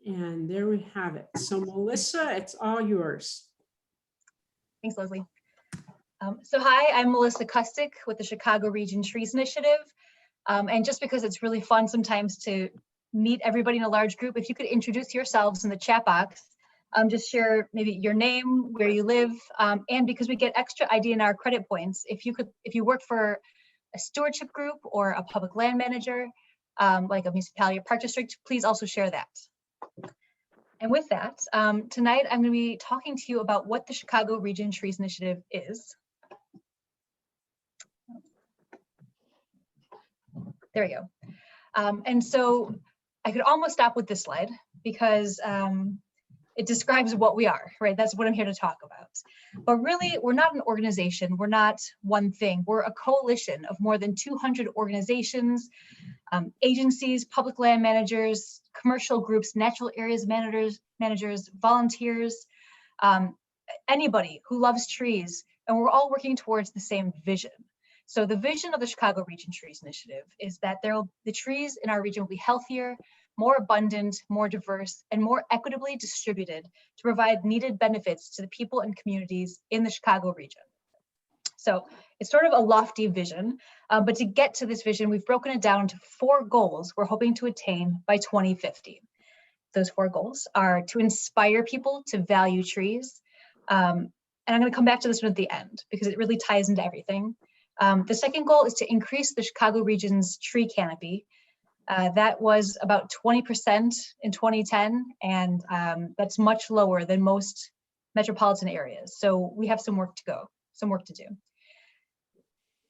And there we have it. So Melissa, it's all yours. Thanks, Leslie. So hi, I'm Melissa Custic with the Chicago Region Trees Initiative. And just because it's really fun sometimes to meet everybody in a large group, if you could introduce yourselves in the chat box, just share maybe your name, where you live, and because we get extra IDNR credit points, if you work for a stewardship group or a public land manager, like a municipality or park district, please also share that. And with that, tonight I'm going to be talking to you about what the Chicago Region Trees Initiative is. There we go. And so I could almost stop with this slide because it describes what we are, right? That's what I'm here to talk about. But really, we're not an organization. We're not one thing. We're a coalition of more than 200 organizations, agencies, public land managers, commercial groups, natural areas managers, volunteers, anybody who loves trees, and we're all working towards the same vision. So the vision of the Chicago Region Trees Initiative is that the trees in our region will be healthier, more abundant, more diverse, and more equitably distributed to provide needed benefits to the people and communities in the Chicago region. So it's sort of a lofty vision, but to get to this vision, we've broken it down to 4 goals we're hoping to attain by 2050. Those 4 goals are to inspire people to value trees. And I'm going to come back to this one at the end because it really ties into everything. The second goal is to increase the Chicago region's tree canopy. That was about 20% in 2010, and that's much lower than most metropolitan areas. So we have some work to do.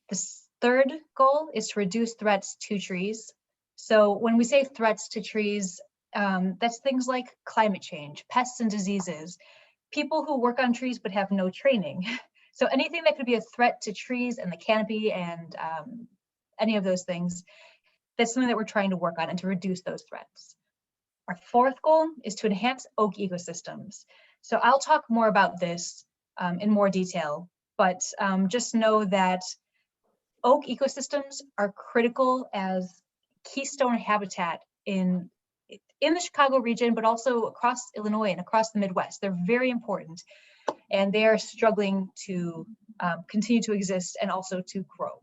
The third goal is to reduce threats to trees. So when we say threats to trees, that's things like climate change, pests and diseases, people who work on trees but have no training. So anything that could be a threat to trees and the canopy and any of those things, that's something that we're trying to work on and to reduce those threats. Our fourth goal is to enhance oak ecosystems. So I'll talk more about this in more detail, but just know that oak ecosystems are critical as keystone habitat in the Chicago region, but also across Illinois and across the Midwest. They're very important, and they are struggling to continue to exist and also to grow.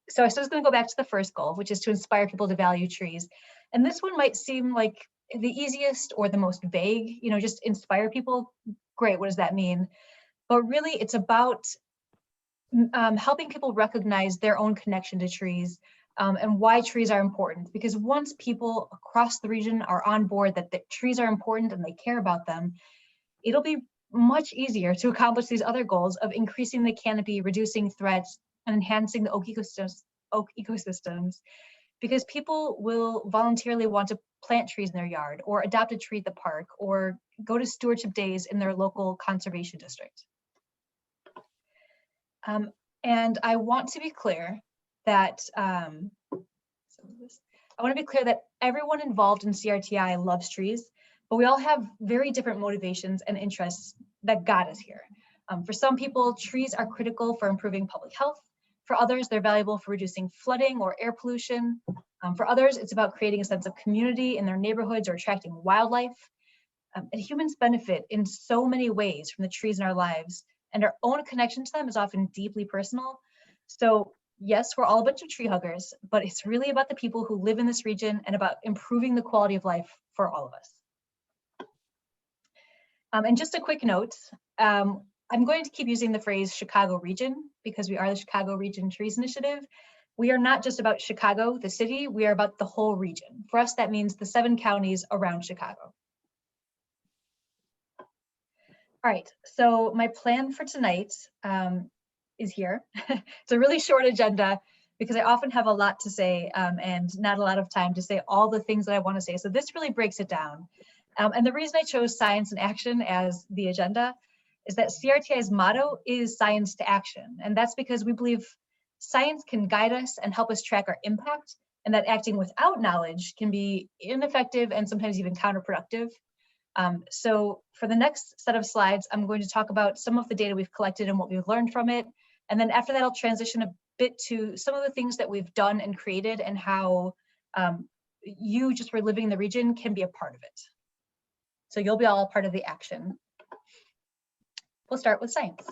So I was going to go back to the first goal, which is to inspire people to value trees. And this one might seem like the easiest or the most vague, just inspire people. Great, what does that mean? But really, it's about helping people recognize their own connection to trees and why trees are important. Because once people across the region are on board that the trees are important and they care about them, it'll be much easier to accomplish these other goals of increasing the canopy, reducing threats, and enhancing the oak ecosystems, because people will voluntarily want to plant trees in their yard or adopt a tree at the park or go to stewardship days in their local conservation district. And I want to be clear that everyone involved in CRTI loves trees, but we all have very different motivations and interests that got us here. For some people, trees are critical for improving public health. For others, they're valuable for reducing flooding or air pollution. For others, it's about creating a sense of community in their neighborhoods or attracting wildlife. And humans benefit in so many ways from the trees in our lives, and our own connection to them is often deeply personal. So yes, we're all a bunch of tree huggers, but it's really about the people who live in this region and about improving the quality of life for all of us. And just a quick note, I'm going to keep using the phrase Chicago region because we are the Chicago Region Trees Initiative. We are not just about Chicago, the city, we are about the whole region. For us, that means the 7 counties around Chicago. All right, so my plan for tonight is here. It's a really short agenda because I often have a lot to say and not a lot of time to say all the things that I want to say. So this really breaks it down. And the reason I chose science and action as the agenda is that CRTI's motto is science to action. And that's because we believe science can guide us and help us track our impact, and that acting without knowledge can be ineffective and sometimes even counterproductive. So for the next set of slides, I'm going to talk about some of the data we've collected and what we've learned from it. And then after that, I'll transition a bit to some of the things that we've done and created and how you just for living in the region can be a part of it. So you'll be all a part of the action. We'll start with science.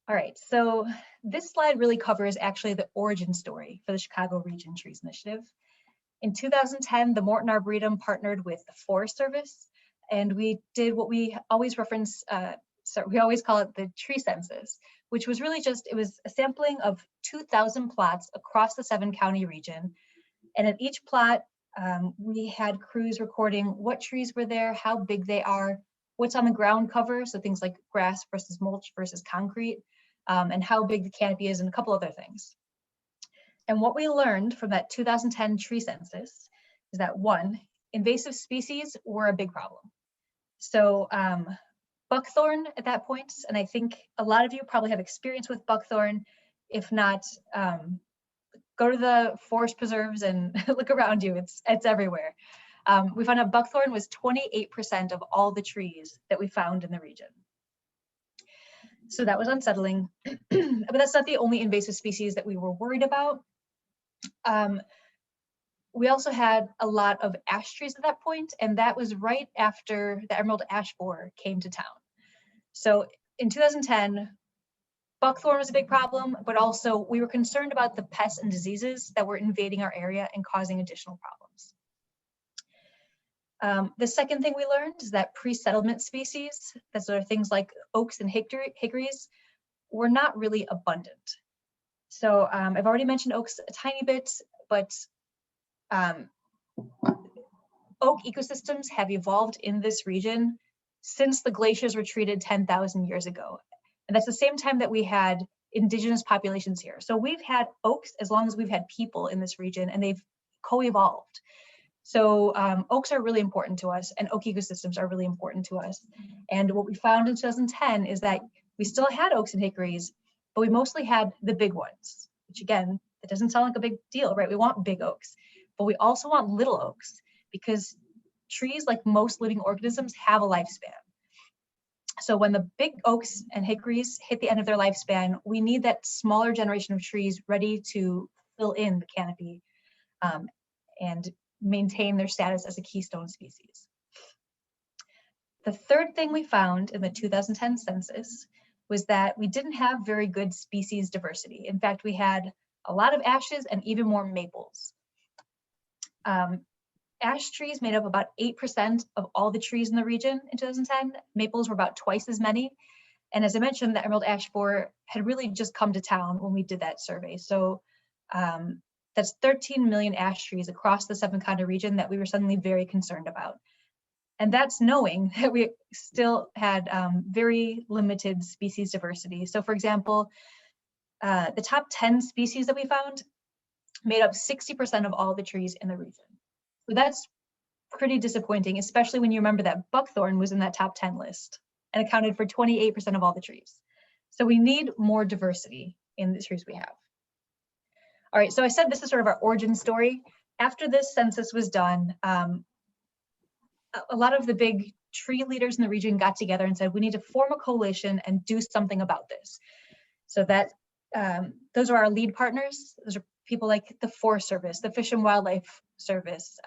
All right, so this slide really covers actually the origin story for the Chicago Region Trees Initiative. In 2010, the Morton Arboretum partnered with the Forest Service, and we did what we always reference, we always call it the tree census, which was really just, it was a sampling of 2,000 plots across the 7-county region. And at each plot, we had crews recording what trees were there, how big they are, what's on the ground cover, so things like grass versus mulch versus concrete, and how big the canopy is, and a couple other things. And what we learned from that 2010 tree census is that, one, invasive species were a big problem. So buckthorn at that point, and I think a lot of you probably have experience with buckthorn. If not, go to the forest preserves and look around you, it's everywhere. We found out buckthorn was 28% of all the trees that we found in the region. So that was unsettling, but that's not the only invasive species that we were worried about. We also had a lot of ash trees at that point, and that was right after the emerald ash borer came to town. So in 2010, buckthorn was a big problem, but also we were concerned about the pests and diseases that were invading our area and causing additional problems. The second thing we learned is that pre-settlement species, that are things like oaks and hickories, were not really abundant. So I've already mentioned oaks a tiny bit, but oak ecosystems have evolved in this region since the glaciers retreated 10,000 years ago. And that's the same time that we had indigenous populations here. So we've had oaks as long as we've had people in this region, and they've co-evolved. So oaks are really important to us, and oak ecosystems are really important to us. And what we found in 2010 is that we still had oaks and hickories, but we mostly had the big ones, which again, it doesn't sound like a big deal, right? We want big oaks, but we also want little oaks, because trees, like most living organisms, have a lifespan. So when the big oaks and hickories hit the end of their lifespan, we need that smaller generation of trees ready to fill in the canopy and maintain their status as a keystone species. The third thing we found in the 2010 census was that we didn't have very good species diversity. In fact, we had a lot of ashes and even more maples. Ash trees made up about 8% of all the trees in the region in 2010. Maples were about twice as many. And as I mentioned, the emerald ash borer had really just come to town when we did that survey. So that's 13 million ash trees across the 7-county region that we were suddenly very concerned about. And that's knowing that we still had very limited species diversity. So for example, the top 10 species that we found made up 60% of all the trees in the region. So that's pretty disappointing, especially when you remember that buckthorn was in that top 10 list and accounted for 28% of all the trees. So we need more diversity in the trees we have. All right, so I said this is sort of our origin story. After this census was done, a lot of the big tree leaders in the region got together and said, we need to form a coalition and do something about this. So that those are our lead partners. Those are people like the Forest Service, the Fish and Wildlife Service,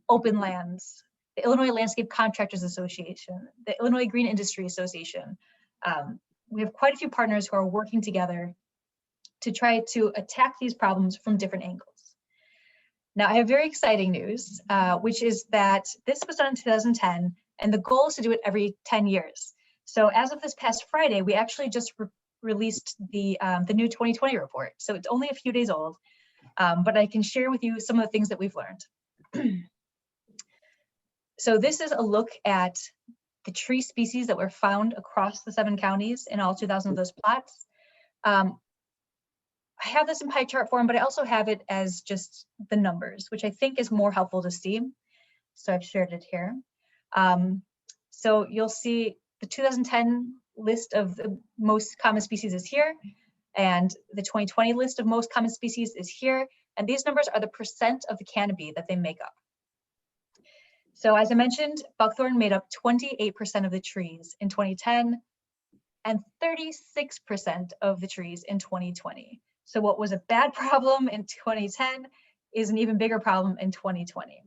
Open Lands, the Illinois Landscape Contractors Association, the Illinois Green Industry Association. We have quite a few partners who are working together to try to attack these problems from different angles. Now, I have very exciting news, which is that this was done in 2010, and the goal is to do it every 10 years. So as of this past Friday, we actually just released the new 2020 report. So it's only a few days old, but I can share with you some of the things that we've learned. So this is a look at the tree species that were found across the 7 counties in all 2,000 of those plots. I have this in pie chart form, but I also have it as just the numbers, which I think is more helpful to see. So I've shared it here. So you'll see the 2010 list of the most common species is here, and the 2020 list of most common species is here. And these numbers are the percent of the canopy that they make up. So as I mentioned, buckthorn made up 28% of the trees in 2010 and 36% of the trees in 2020. So what was a bad problem in 2010 is an even bigger problem in 2020.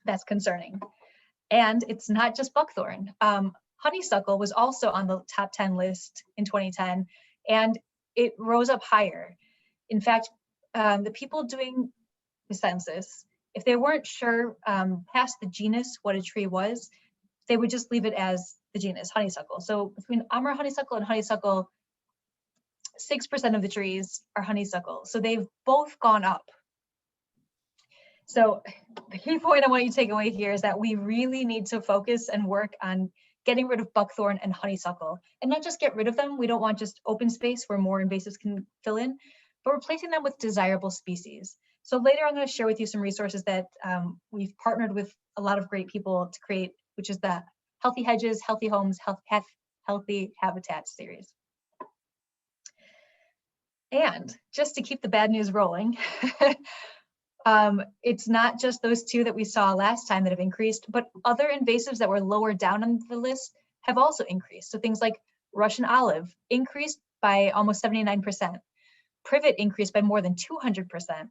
That's concerning. And it's not just buckthorn. Honeysuckle was also on the top 10 list in 2010, and it rose up higher. In fact, the people doing the census, if they weren't sure past the genus what a tree was, they would just leave it as the genus honeysuckle. So between Amur honeysuckle and honeysuckle, 6% of the trees are honeysuckle. So they've both gone up. So the key point I want you to take away here is that we really need to focus and work on getting rid of buckthorn and honeysuckle, and not just get rid of them. We don't want just open space where more invasives can fill in, but replacing them with desirable species. So later I'm going to share with you some resources that we've partnered with a lot of great people to create, which is the Healthy Hedges, Healthy Homes, Healthy Habitats series. And just to keep the bad news rolling, it's not just those two that we saw last time that have increased, but other invasives that were lower down on the list have also increased. So things like Russian olive increased by almost 79%, privet increased by more than 200%,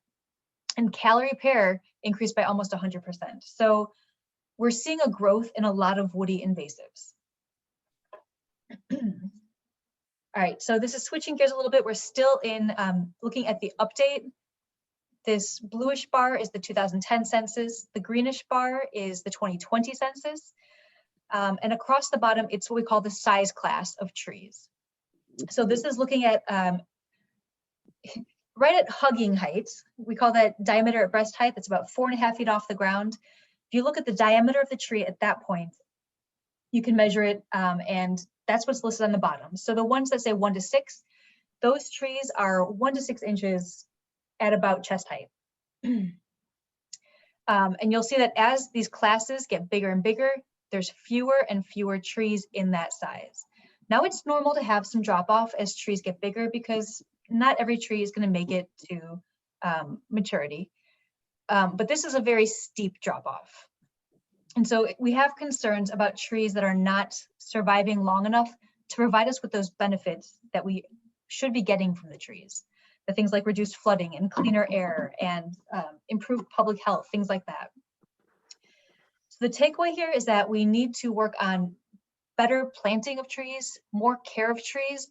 and Callery pear increased by almost 100%. So we're seeing a growth in a lot of woody invasives. All right, so this is switching gears a little bit. We're still in looking at the update. This bluish bar is the 2010 census. The greenish bar is the 2020 census. And across the bottom, it's what we call the size class of trees. So this is looking at right at hugging height. We call that diameter at breast height. That's about 4.5 feet off the ground. If you look at the diameter of the tree at that point, you can measure it, and that's what's listed on the bottom. So the ones that say 1 to 6, those trees are 1 to 6 inches at about chest height. And you'll see that as these classes get bigger and bigger, there's fewer and fewer trees in that size. Now it's normal to have some drop off as trees get bigger because not every tree is going to make it to maturity. But this is a very steep drop off. And so we have concerns about trees that are not surviving long enough to provide us with those benefits that we should be getting from the trees. The things like reduced flooding and cleaner air and improved public health, things like that. So the takeaway here is that we need to work on better planting of trees, more care of trees,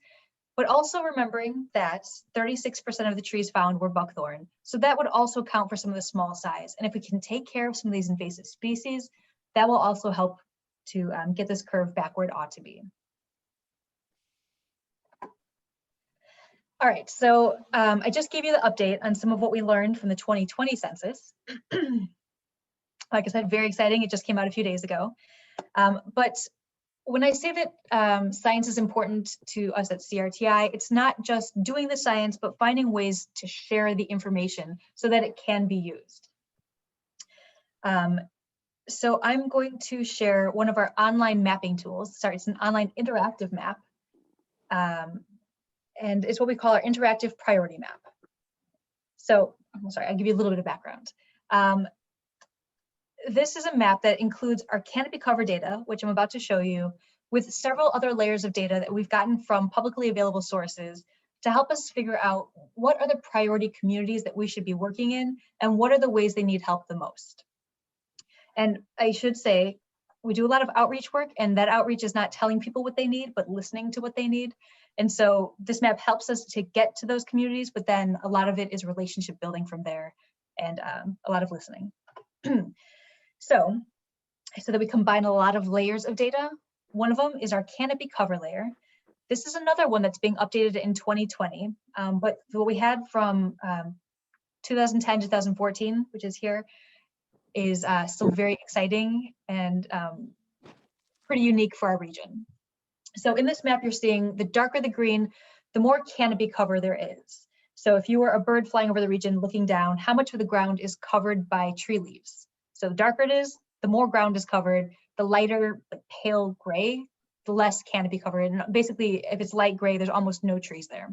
but also remembering that 36% of the trees found were buckthorn. So that would also count for some of the small size. And if we can take care of some of these invasive species, that will also help to get this curve back where it ought to be. All right, so I just gave you the update on some of what we learned from the 2020 census. Like I said, very exciting. It just came out a few days ago. But when I say that science is important to us at CRTI, it's not just doing the science, but finding ways to share the information so that it can be used. So I'm going to share one of our online mapping tools. Sorry, it's an online interactive map. And it's what we call our interactive priority map. So, I'm sorry, I'll give you a little bit of background. This is a map that includes our canopy cover data, which I'm about to show you, with several other layers of data that we've gotten from publicly available sources to help us figure out what are the priority communities that we should be working in and what are the ways they need help the most. And I should say, we do a lot of outreach work, and that outreach is not telling people what they need, but listening to what they need. And so this map helps us to get to those communities, but then a lot of it is relationship building from there and a lot of listening. So I said that we combine a lot of layers of data. One of them is our canopy cover layer. This is another one that's being updated in 2020, but what we had from 2010 to 2014, which is here, is still very exciting and pretty unique for our region. So in this map, you're seeing the darker the green, the more canopy cover there is. So if you were a bird flying over the region looking down, how much of the ground is covered by tree leaves? So the darker it is, the more ground is covered. The lighter, like pale gray, the less canopy cover. And basically, if it's light gray, there's almost no trees there.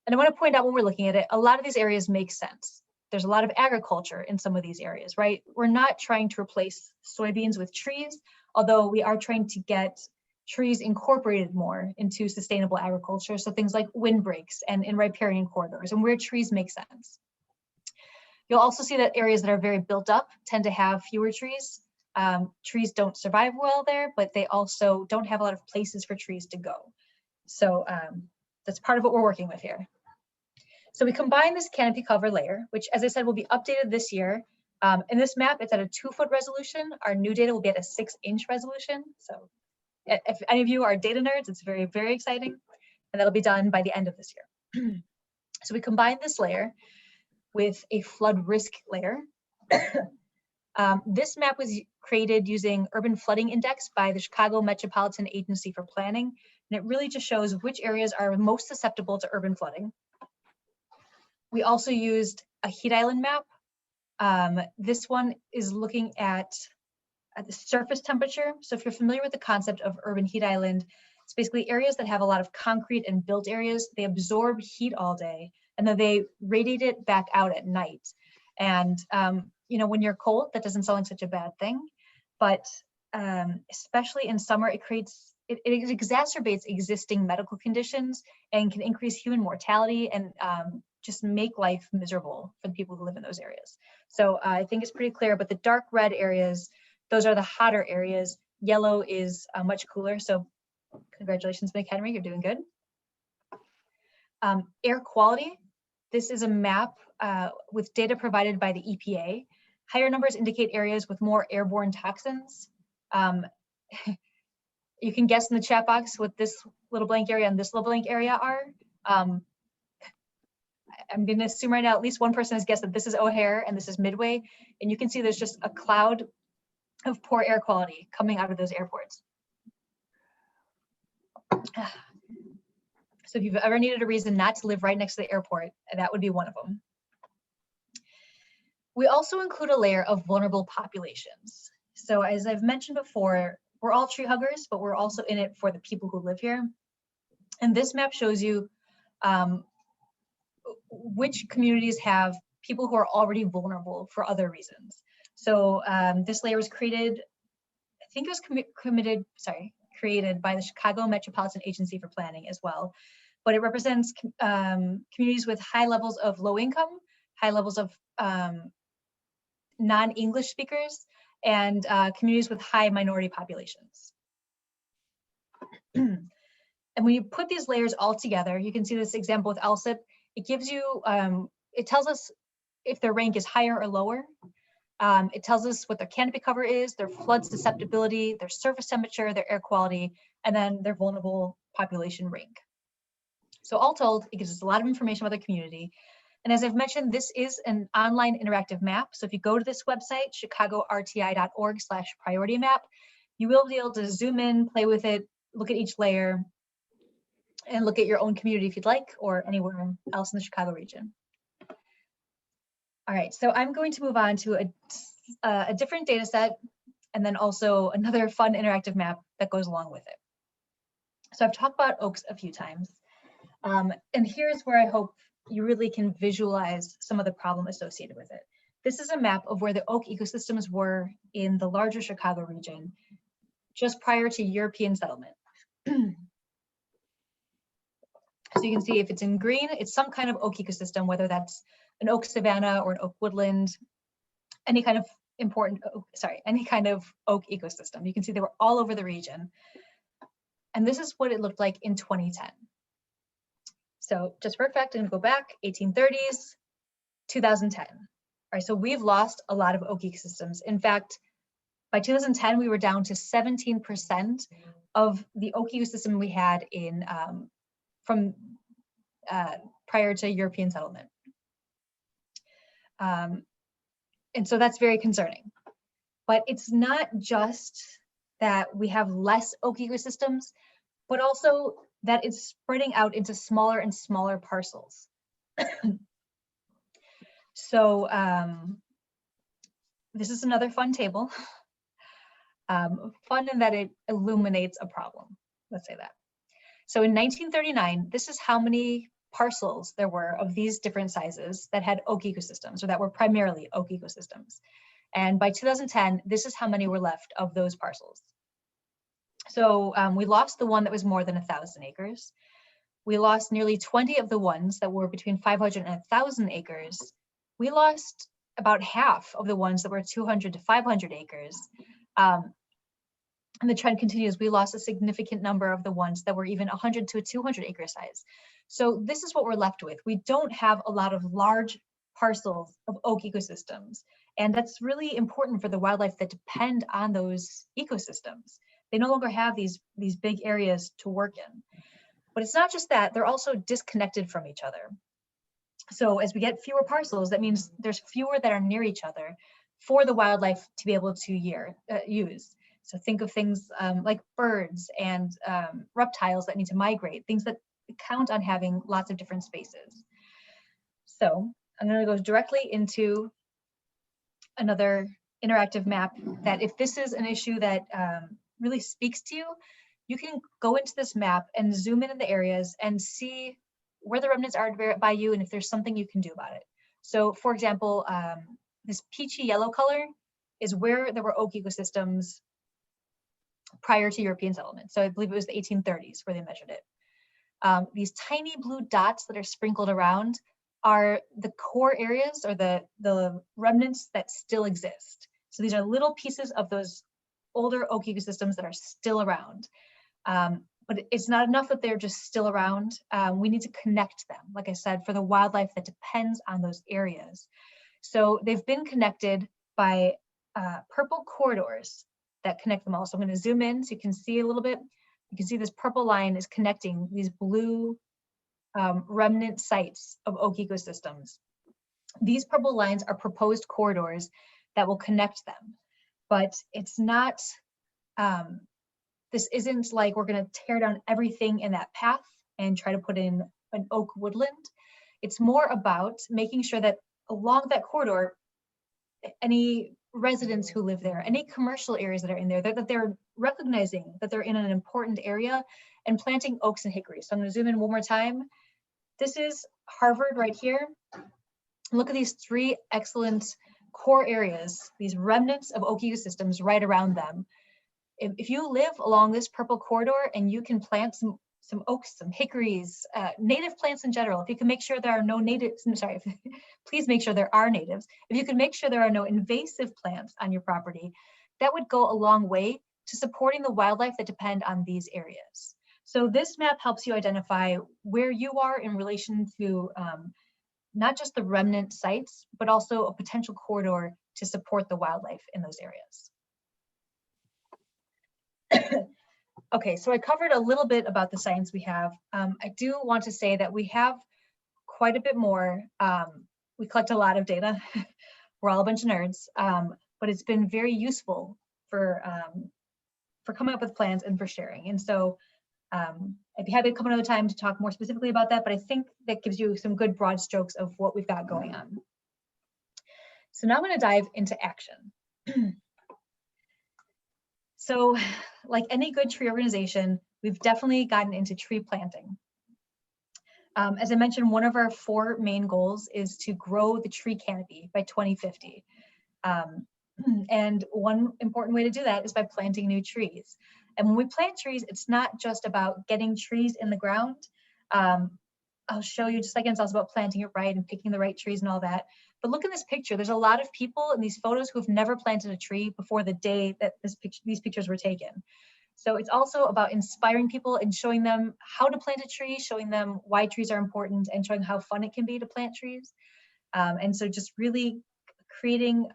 And I want to point out when we're looking at it, a lot of these areas make sense. There's a lot of agriculture in some of these areas, right? We're not trying to replace soybeans with trees, although we are trying to get trees incorporated more into sustainable agriculture. So things like windbreaks and in riparian corridors and where trees make sense. You'll also see that areas that are very built up tend to have fewer trees. Trees don't survive well there, but they also don't have a lot of places for trees to go. So that's part of what we're working with here. So we combine this canopy cover layer, which, as I said, will be updated this year. In this map, it's at a 2-foot resolution. Our new data will be at a 6-inch resolution. So if any of you are data nerds, it's very, very exciting. And that'll be done by the end of this year. So we combine this layer with a flood risk layer. This map was created using Urban Flooding Index by the Chicago Metropolitan Agency for Planning. And it really just shows which areas are most susceptible to urban flooding. We also used a heat island map. This one is looking at the surface temperature. So if you're familiar with the concept of urban heat island, it's basically areas that have a lot of concrete and built areas. They absorb heat all day, and then they radiate it back out at night. And you know, when you're cold, that doesn't sound like such a bad thing, but especially in summer, it exacerbates existing medical conditions and can increase human mortality and just make life miserable for the people who live in those areas. So I think it's pretty clear, but the dark red areas, those are the hotter areas. Yellow is much cooler. So congratulations, McHenry, you're doing good. Air quality. This is a map with data provided by the EPA. Higher numbers indicate areas with more airborne toxins. You can guess in the chat box what this little blank area and this little blank area are. I'm going to assume right now at least one person has guessed that this is O'Hare and this is Midway. And you can see there's just a cloud of poor air quality coming out of those airports. So if you've ever needed a reason not to live right next to the airport, that would be one of them. We also include a layer of vulnerable populations. So as I've mentioned before, we're all tree huggers, but we're also in it for the people who live here. And this map shows you which communities have people who are already vulnerable for other reasons. So this layer was created, I think it was created by the Chicago Metropolitan Agency for Planning as well. But it represents communities with high levels of low income, high levels of non-English speakers, and communities with high minority populations. And when you put these layers all together, you can see this example with LSIP. It gives you, it tells us if their rank is higher or lower. It tells us what their canopy cover is, their flood susceptibility, their surface temperature, their air quality, and then their vulnerable population rank. So all told, it gives us a lot of information about the community. And as I've mentioned, this is an online interactive map. So if you go to this website, chicagorti.org/priority map, you will be able to zoom in, play with it, look at each layer, and look at your own community if you'd like, or anywhere else in the Chicago region. All right, so I'm going to move on to a different data set, and then also another fun interactive map that goes along with it. So I've talked about oaks a few times, and here's where I hope you really can visualize some of the problem associated with it. This is a map of where the oak ecosystems were in the larger Chicago region just prior to European settlement. So you can see if it's in green, it's some kind of oak ecosystem, whether that's an oak savanna or an oak woodland, any kind of any kind of oak ecosystem. You can see they were all over the region. And this is what it looked like in 2010. So just for effect, I'm gonna go back, 1830s, 2010. All right, so we've lost a lot of oak ecosystems. In fact, by 2010, we were down to 17% of the oak ecosystem we had in from prior to European settlement. And so that's very concerning. But it's not just that we have less oak ecosystems, but also that it's spreading out into smaller and smaller parcels. So this is another fun table. Fun in that it illuminates a problem, let's say that. So in 1939, this is how many parcels there were of these different sizes that had oak ecosystems, or that were primarily oak ecosystems. And by 2010, this is how many were left of those parcels. So we lost the one that was more than 1,000 acres. We lost nearly 20 of the ones that were between 500 and 1,000 acres. We lost about half of the ones that were 200 to 500 acres. And the trend continues. We lost a significant number of the ones that were even 100 to a 200 acre size. So this is what we're left with. We don't have a lot of large parcels of oak ecosystems. And that's really important for the wildlife that depend on those ecosystems. They no longer have these big areas to work in. But it's not just that, they're also disconnected from each other. So as we get fewer parcels, that means there's fewer that are near each other for the wildlife to be able to use. So think of things like birds and reptiles that need to migrate, things that count on having lots of different spaces. So I'm going to go directly into another interactive map that if this is an issue that really speaks to you, you can go into this map and zoom in the areas and see where the remnants are by you and if there's something you can do about it. So for example, this peachy yellow color is where there were oak ecosystems prior to European settlement. So I believe it was the 1830s where they measured it. These tiny blue dots that are sprinkled around are the core areas or the remnants that still exist. So these are little pieces of those older oak ecosystems that are still around. But it's not enough that they're just still around. We need to connect them, like I said, for the wildlife that depends on those areas. So they've been connected by purple corridors that connect them all. So I'm going to zoom in so you can see a little bit. You can see this purple line is connecting these blue remnant sites of oak ecosystems. These purple lines are proposed corridors that will connect them, but it's not, this isn't like we're going to tear down everything in that path and try to put in an oak woodland. It's more about making sure that along that corridor, any residents who live there, any commercial areas that are in there, that they're recognizing that they're in an important area and planting oaks and hickories. So I'm going to zoom in one more time. This is Harvard right here. Look at these three excellent core areas, these remnants of oak ecosystems right around them. If you live along this purple corridor and you can plant some oaks, some hickories, native plants in general, if you can make sure there are no natives, I'm sorry, please make sure there are natives. If you can make sure there are no invasive plants on your property, that would go a long way to supporting the wildlife that depend on these areas. So this map helps you identify where you are in relation to not just the remnant sites, but also a potential corridor to support the wildlife in those areas. Okay, so I covered a little bit about the science we have. I do want to say that we have quite a bit more. We collect a lot of data. We're all a bunch of nerds, but it's been very useful for coming up with plans and for sharing. And so I'd be happy to come another time to talk more specifically about that, but I think that gives you some good broad strokes of what we've got going on. So now I'm going to dive into action. So like any good tree organization, we've definitely gotten into tree planting. As I mentioned, one of our 4 main goals is to grow the tree canopy by 2050. And one important way to do that is by planting new trees. And when we plant trees, it's not just about getting trees in the ground. I'll show you just like it's also about planting it right and picking the right trees and all that. But look at this picture. There's a lot of people in these photos who have never planted a tree before the day that these pictures were taken. So it's also about inspiring people and showing them how to plant a tree, showing them why trees are important, and showing how fun it can be to plant trees. And so just really creating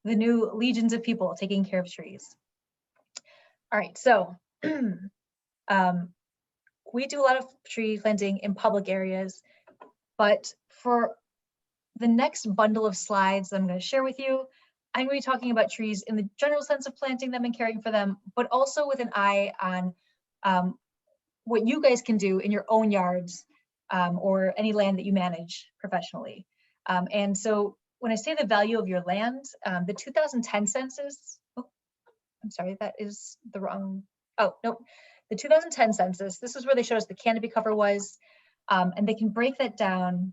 the new legions of people taking care of trees. All right, so we do a lot of tree planting in public areas, but for the next bundle of slides that I'm going to share with you, I'm going to be talking about trees in the general sense of planting them and caring for them, but also with an eye on what you guys can do in your own yards or any land that you manage professionally. And so when I say the value of your land, the 2010 census, oh, I'm sorry, that is the wrong, oh, nope. The 2010 census, this is where they showed us the canopy cover was, and they can break that down.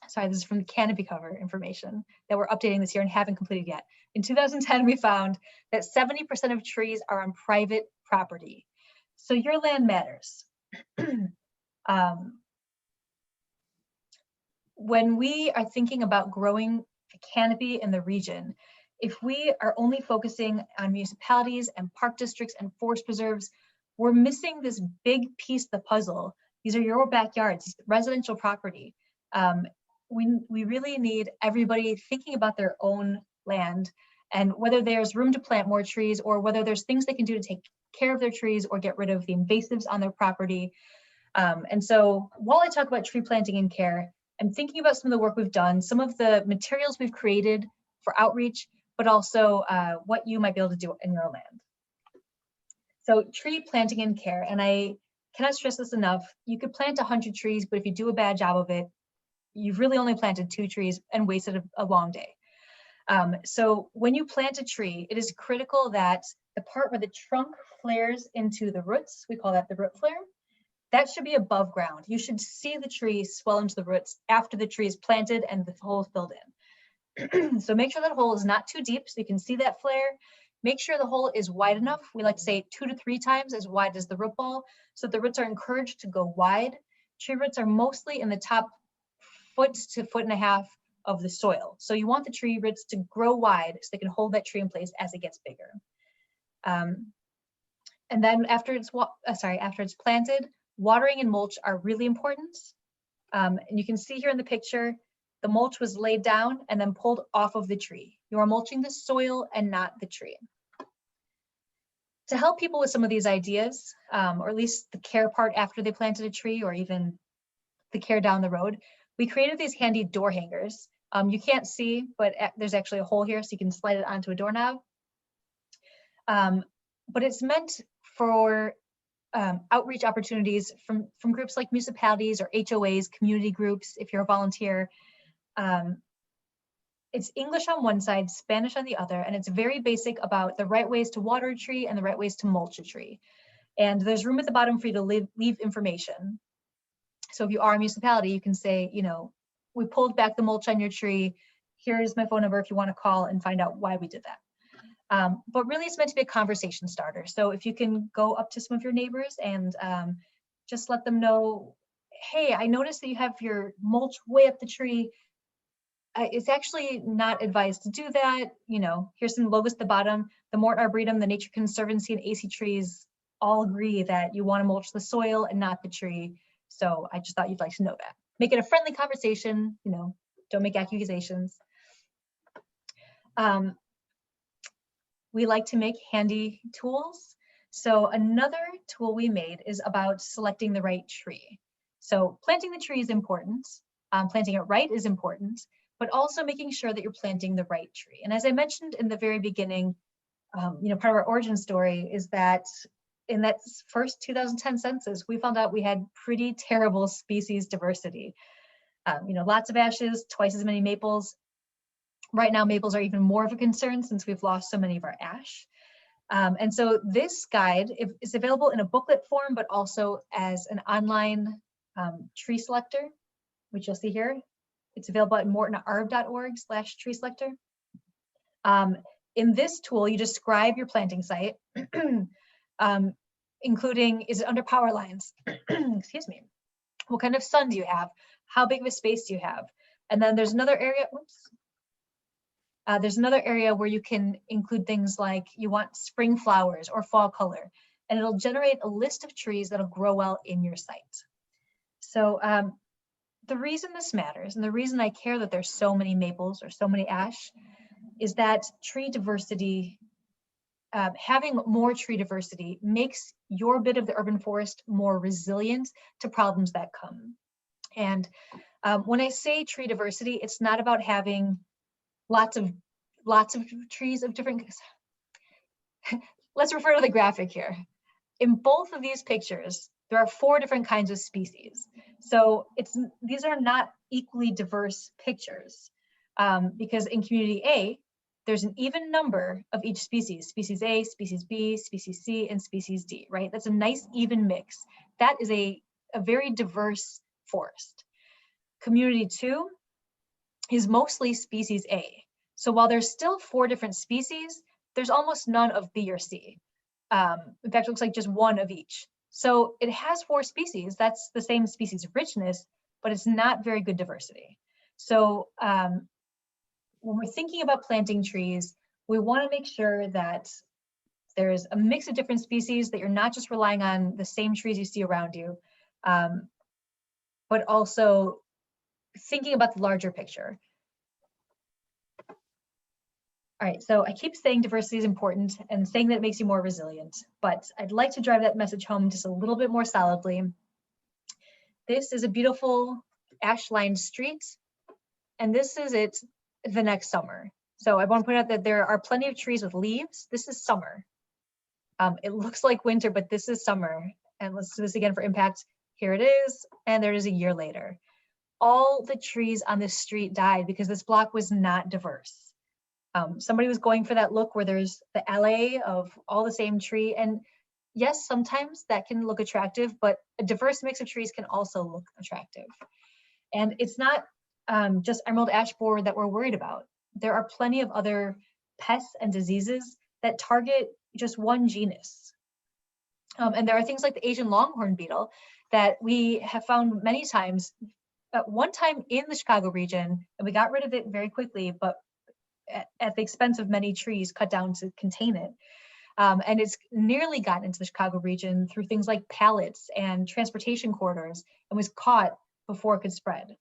Sorry, this is from the canopy cover information that we're updating this year and haven't completed yet. In 2010, we found that 70% of trees are on private property. So your land matters. when we are thinking about growing a canopy in the region, if we are only focusing on municipalities and park districts and forest preserves, we're missing this big piece of the puzzle. These are your backyards, residential property. We really need everybody thinking about their own land and whether there's room to plant more trees or whether there's things they can do to take care of their trees or get rid of the invasives on their property. And so while I talk about tree planting and care, I'm thinking about some of the work we've done, some of the materials we've created for outreach, but also what you might be able to do in your land. So tree planting and care, and I cannot stress this enough, you could plant 100 trees, but if you do a bad job of it, you've really only planted 2 trees and wasted a long day. So when you plant a tree, it is critical that the part where the trunk flares into the roots, we call that the root flare, that should be above ground. You should see the tree swell into the roots after the tree is planted and the hole is filled in. So make sure that hole is not too deep so you can see that flare. Make sure the hole is wide enough. We like to say 2 to 3 times as wide as the root ball, so the roots are encouraged to go wide. Tree roots are mostly in the top 1 to 1.5 feet of the soil. So you want the tree roots to grow wide so they can hold that tree in place as it gets bigger. And then after it's planted, watering and mulch are really important. And you can see here in the picture, the mulch was laid down and then pulled off of the tree. You are mulching the soil and not the tree. To help people with some of these ideas, or at least the care part after they planted a tree or even the care down the road, we created these handy door hangers. You can't see, but there's actually a hole here so you can slide it onto a doorknob. But it's meant for outreach opportunities from groups like municipalities or HOAs, community groups, if you're a volunteer. It's English on one side, Spanish on the other, and it's very basic about the right ways to water a tree and the right ways to mulch a tree. And there's room at the bottom for you to leave information. So if you are a municipality, you can say, you know, we pulled back the mulch on your tree. Here's my phone number if you want to call and find out why we did that. But really it's meant to be a conversation starter. So if you can go up to some of your neighbors and just let them know, hey, I noticed that you have your mulch way up the tree. It's actually not advised to do that. You know, here's some logos at the bottom. The Morton Arboretum, the Nature Conservancy, and AC Trees all agree that you want to mulch the soil and not the tree. So I just thought you'd like to know that. Make it a friendly conversation, you know, don't make accusations. We like to make handy tools. So another tool we made is about selecting the right tree. So planting the tree is important. Planting it right is important, but also making sure that you're planting the right tree. And as I mentioned in the very beginning, you know, part of our origin story is that in that first 2010 census, we found out we had pretty terrible species diversity. You know, lots of ashes, twice as many maples. Right now, maples are even more of a concern since we've lost so many of our ash. And so this guide is available in a booklet form, but also as an online tree selector, which you'll see here. It's available at mortonarb.org/tree selector. In this tool, you describe your planting site, including, is it under power lines? Excuse me. What kind of sun do you have? How big of a space do you have? And then there's another area, there's another area where you can include things like you want spring flowers or fall color, and it'll generate a list of trees that'll grow well in your site. So the reason this matters and the reason I care that there's so many maples or so many ash is that tree diversity, having more tree diversity makes your bit of the urban forest more resilient to problems that come. And when I say tree diversity, it's not about having lots of trees of different, let's refer to the graphic here. In both of these pictures, there are 4 different kinds of species. So these are not equally diverse pictures because in community A, there's an even number of each species, species A, species B, species C, and species D, right? That's a nice even mix. That is a very diverse forest. Community 2 is mostly species A. So while there's still 4 different species, there's almost none of B or C. In fact, it looks like just 1 of each. So it has 4 species. That's the same species richness, but it's not very good diversity. So when we're thinking about planting trees, we want to make sure that there's a mix of different species, that you're not just relying on the same trees you see around you, but also thinking about the larger picture. All right, so I keep saying diversity is important and saying that it makes you more resilient, but I'd like to drive that message home just a little bit more solidly. This is a beautiful ash-lined street, and this is it the next summer. So I want to point out that there are plenty of trees with leaves. This is summer. It looks like winter, but this is summer. And let's do this again for impact. Here it is, and there it is a year later. All the trees on this street died because this block was not diverse. Somebody was going for that look where there's the alley of all the same tree. And yes, sometimes that can look attractive, but a diverse mix of trees can also look attractive. And it's not just emerald ash borer that we're worried about. There are plenty of other pests and diseases that target just one genus. And there are things like the Asian longhorn beetle that we have found many times, one time in the Chicago region, and we got rid of it very quickly, but at the expense of many trees cut down to contain it. And it's nearly gotten into the Chicago region through things like pallets and transportation corridors, and was caught before it could spread.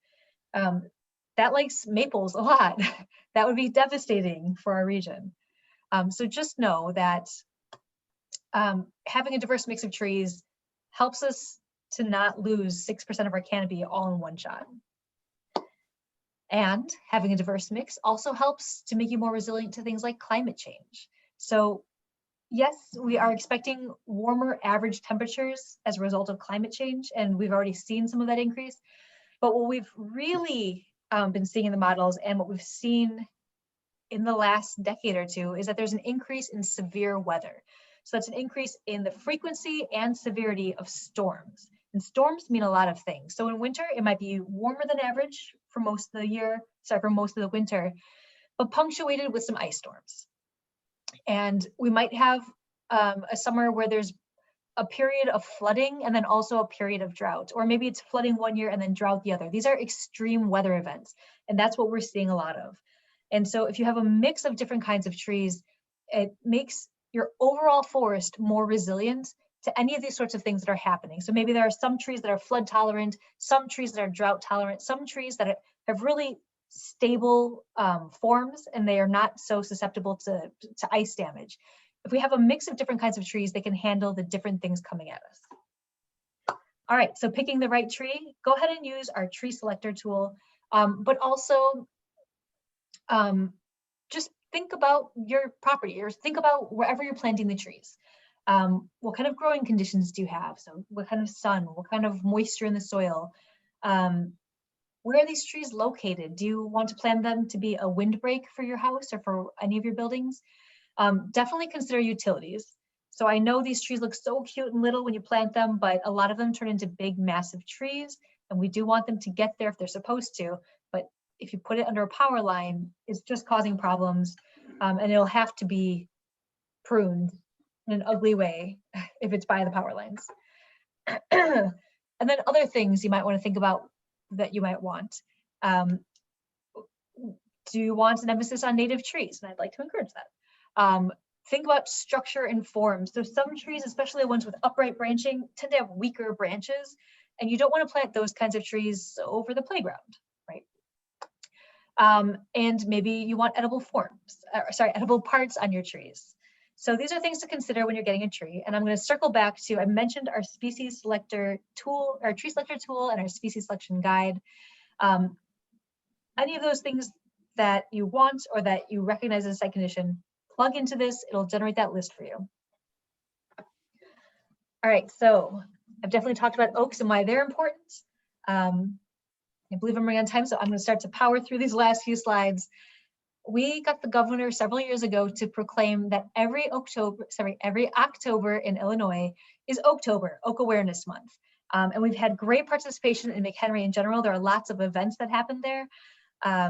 That likes maples a lot. That would be devastating for our region. So just know that having a diverse mix of trees helps us to not lose 6% of our canopy all in one shot. And having a diverse mix also helps to make you more resilient to things like climate change. So yes, we are expecting warmer average temperatures as a result of climate change, and we've already seen some of that increase. But what we've really been seeing in the models, and what we've seen in the last decade or two, is that there's an increase in severe weather. So that's an increase in the frequency and severity of storms. And storms mean a lot of things. So in winter, it might be warmer than average for most of the year, for most of the winter, but punctuated with some ice storms. And we might have a summer where there's a period of flooding and then also a period of drought, or maybe it's flooding one year and then drought the other. These are extreme weather events, and that's what we're seeing a lot of. And so if you have a mix of different kinds of trees, it makes your overall forest more resilient to any of these sorts of things that are happening. So maybe there are some trees that are flood tolerant, some trees that are drought tolerant, some trees that have really stable forms, and they are not so susceptible to ice damage. If we have a mix of different kinds of trees, they can handle the different things coming at us. All right, so picking the right tree, go ahead and use our tree selector tool, but also just think about your property, or think about wherever you're planting the trees. What kind of growing conditions do you have? So what kind of sun, what kind of moisture in the soil? Where are these trees located? Do you want to plant them to be a windbreak for your house or for any of your buildings? Definitely consider utilities. So I know these trees look so cute and little when you plant them, but a lot of them turn into big, massive trees, and we do want them to get there if they're supposed to. But if you put it under a power line, it's just causing problems, and it'll have to be pruned in an ugly way if it's by the power lines. And then other things you might want to think about that you might want. Do you want an emphasis on native trees? And I'd like to encourage that. Think about structure and form. So some trees, especially the ones with upright branching, tend to have weaker branches, and you don't want to plant those kinds of trees over the playground, right? And maybe you want edible edible parts on your trees. So these are things to consider when you're getting a tree. And I'm going to circle back to, I mentioned our species selector tool, our tree selector tool, and our species selection guide. Any of those things that you want or that you recognize as a site condition, plug into this, it'll generate that list for you. All right, so I've definitely talked about oaks and why they're important. I believe I'm running on time, so I'm going to start to power through these last few slides. We got the governor several years ago to proclaim that every October in Illinois is Oaktober, Oak Awareness Month. And we've had great participation in McHenry in general. There are lots of events that happen there.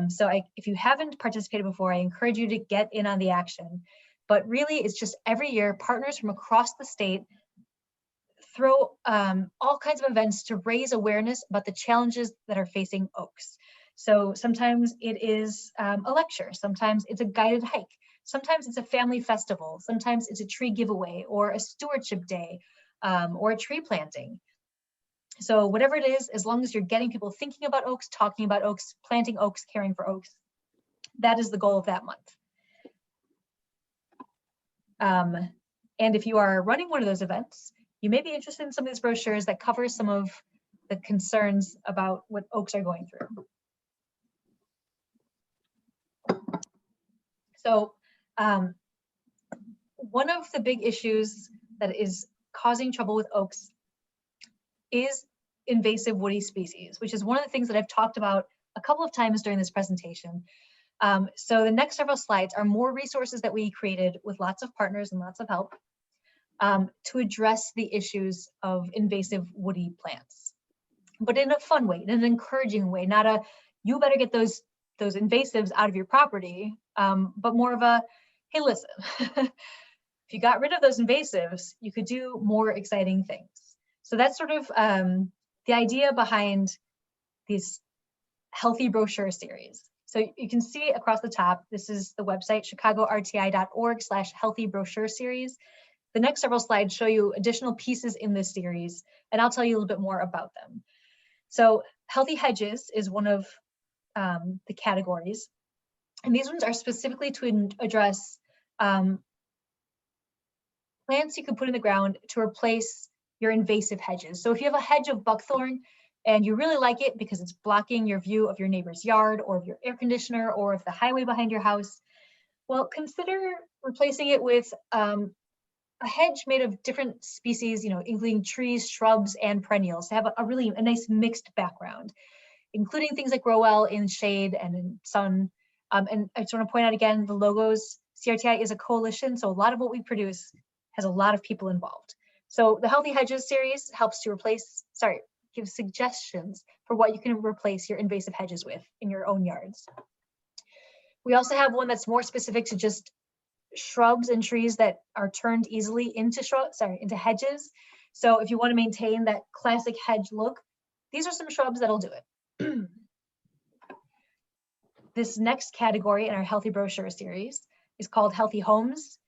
So if you haven't participated before, I encourage you to get in on the action. But really, it's just every year, partners from across the state throw all kinds of events to raise awareness about the challenges that are facing oaks. So sometimes it is a lecture, sometimes it's a guided hike, sometimes it's a family festival, sometimes it's a tree giveaway or a stewardship day or a tree planting. So whatever it is, as long as you're getting people thinking about oaks, talking about oaks, planting oaks, caring for oaks, that is the goal of that month. And if you are running one of those events, you may be interested in some of these brochures that cover some of the concerns about what oaks are going through. So one of the big issues that is causing trouble with oaks is invasive woody species, which is one of the things that I've talked about a couple of times during this presentation. So the next several slides are more resources that we created with lots of partners and lots of help to address the issues of invasive woody plants, but in a fun way, in an encouraging way, not a, you better get those invasives out of your property, but more of a, hey, listen, if you got rid of those invasives, you could do more exciting things. So that's sort of the idea behind this healthy brochure series. So you can see across the top, this is the website, chicagorti.org/healthy brochure series. The next several slides show you additional pieces in this series, and I'll tell you a little bit more about them. So healthy hedges is one of the categories, and these ones are specifically to address plants you can put in the ground to replace your invasive hedges. So if you have a hedge of buckthorn and you really like it because it's blocking your view of your neighbor's yard or of your air conditioner or of the highway behind your house, well, consider replacing it with a hedge made of different species, including trees, shrubs, and perennials to have a really nice mixed background, including things that grow well in shade and in sun. And I just want to point out again, the logos, CRTI is a coalition, so a lot of what we produce has a lot of people involved. So the Healthy Hedges series helps to give suggestions for what you can replace your invasive hedges with in your own yards. We also have one that's more specific to just shrubs and trees that are turned easily into into hedges. So if you want to maintain that classic hedge look, these are some shrubs that'll do it. This next category in our Healthy Brochure series is called Healthy Homes.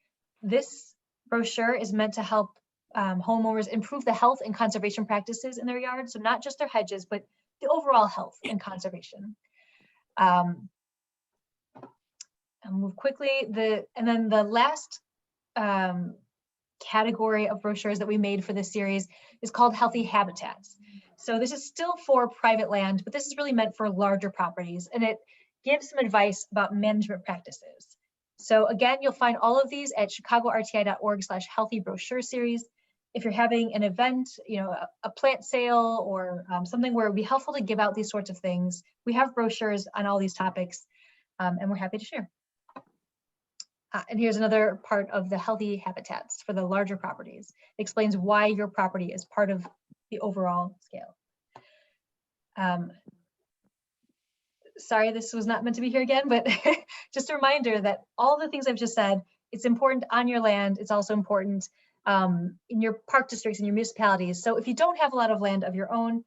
This brochure is meant to help homeowners improve the health and conservation practices in their yards. So not just their hedges, but the overall health and conservation. I'll move quickly. And then the last category of brochures that we made for this series is called Healthy Habitats. So this is still for private land, but this is really meant for larger properties, and it gives some advice about management practices. So again, you'll find all of these at chicagorti.org/healthy brochure series. If you're having an event, a plant sale or something where it would be helpful to give out these sorts of things, we have brochures on all these topics, and we're happy to share. And here's another part of the healthy habitats for the larger properties. It explains why your property is part of the overall scale. Sorry, this was not meant to be here again, but just a reminder that all the things I've just said, it's important on your land. It's also important in your park districts and your municipalities. So if you don't have a lot of land of your own,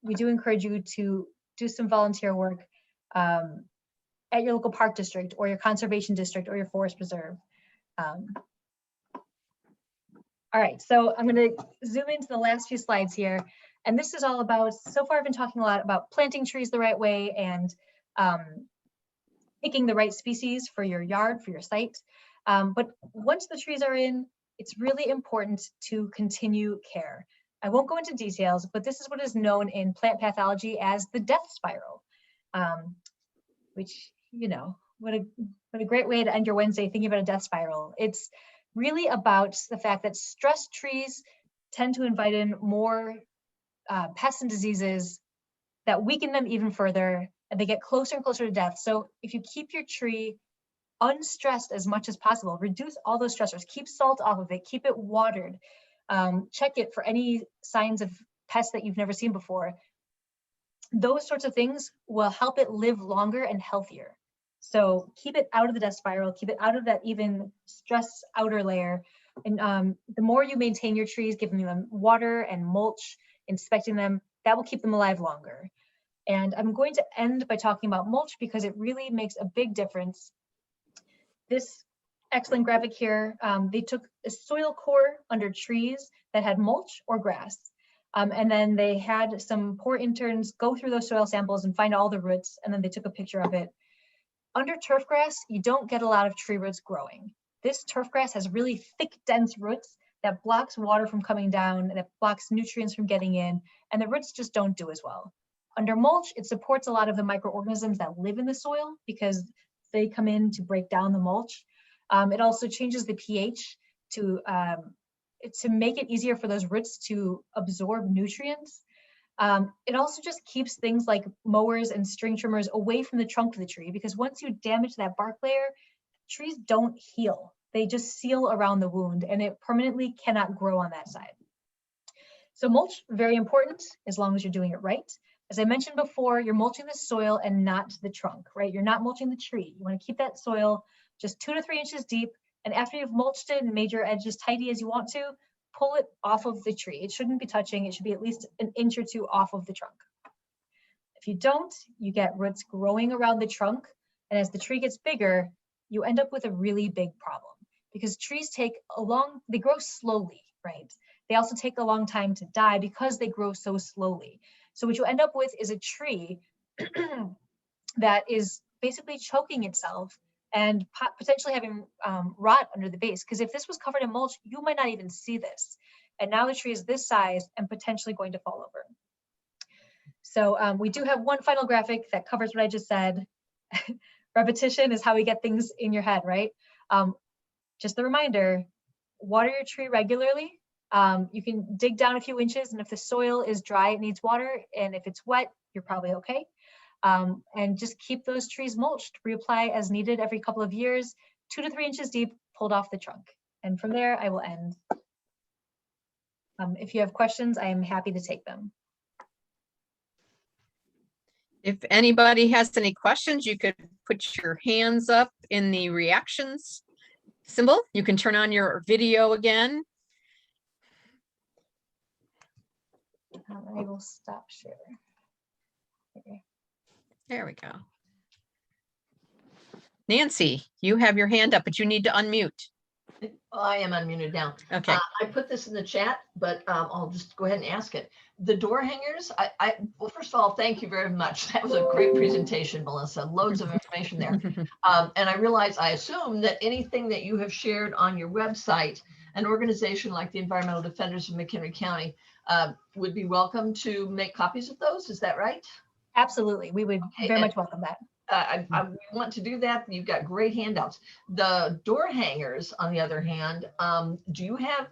we do encourage you to do some volunteer work at your local park district or your conservation district or your forest preserve. All right, so I'm going to zoom into the last few slides here. And this is all about, so far I've been talking a lot about planting trees the right way and picking the right species for your yard, for your site. But once the trees are in, it's really important to continue care. I won't go into details, but this is what is known in plant pathology as the death spiral, which, what a great way to end your Wednesday thinking about a death spiral. It's really about the fact that stressed trees tend to invite in more pests and diseases that weaken them even further, and they get closer and closer to death. So if you keep your tree unstressed as much as possible, reduce all those stressors, keep salt off of it, keep it watered, check it for any signs of pests that you've never seen before. Those sorts of things will help it live longer and healthier. So keep it out of the death spiral, keep it out of that even stress outer layer. And the more you maintain your trees, giving them water and mulch, inspecting them, that will keep them alive longer. And I'm going to end by talking about mulch because it really makes a big difference. This excellent graphic here, they took a soil core under trees that had mulch or grass. And then they had some poor interns go through those soil samples and find all the roots, and then they took a picture of it. Under turf grass, you don't get a lot of tree roots growing. This turf grass has really thick, dense roots that blocks water from coming down, and it blocks nutrients from getting in, and the roots just don't do as well. Under mulch, it supports a lot of the microorganisms that live in the soil because they come in to break down the mulch. It also changes the pH to make it easier for those roots to absorb nutrients. It also just keeps things like mowers and string trimmers away from the trunk of the tree, because once you damage that bark layer, trees don't heal. They just seal around the wound and it permanently cannot grow on that side. So mulch, very important as long as you're doing it right. As I mentioned before, you're mulching the soil and not the trunk, right? You're not mulching the tree. You want to keep that soil just 2 to 3 inches deep. And after you've mulched it and made your edges tidy as you want to, pull it off of the tree. It shouldn't be touching. It should be at least an inch or 2 off of the trunk. If you don't, you get roots growing around the trunk. And as the tree gets bigger, you end up with a really big problem because trees they grow slowly, right? They also take a long time to die because they grow so slowly. So what you end up with is a tree that is basically choking itself and potentially having rot under the base. Because if this was covered in mulch, you might not even see this. And now the tree is this size and potentially going to fall over. So we do have one final graphic that covers what I just said. Repetition is how we get things in your head, right? Just a reminder, water your tree regularly. You can dig down a few inches, and if the soil is dry, it needs water. And if it's wet, you're probably okay. And just keep those trees mulched, reapply as needed every couple of years, 2 to 3 inches deep, pulled off the trunk. And from there, I will end. If you have questions, I am happy to take them. If anybody has any questions, you could put your hands up in the reactions symbol. You can turn on your video again. I will stop sharing. Okay. There we go. Nancy, you have your hand up, but you need to unmute. I am unmuted now. Okay. I put this in the chat, but I'll just go ahead and ask it. The door hangers, well, first of all, thank you very much. That was a great presentation, Melissa. Loads of information there. And I assume that anything that you have shared on your website, an organization like the Environmental Defenders of McHenry County would be welcome to make copies of those. Is that right? Absolutely. We would very much welcome that. I want to do that. You've got great handouts. The door hangers, on the other hand, do you have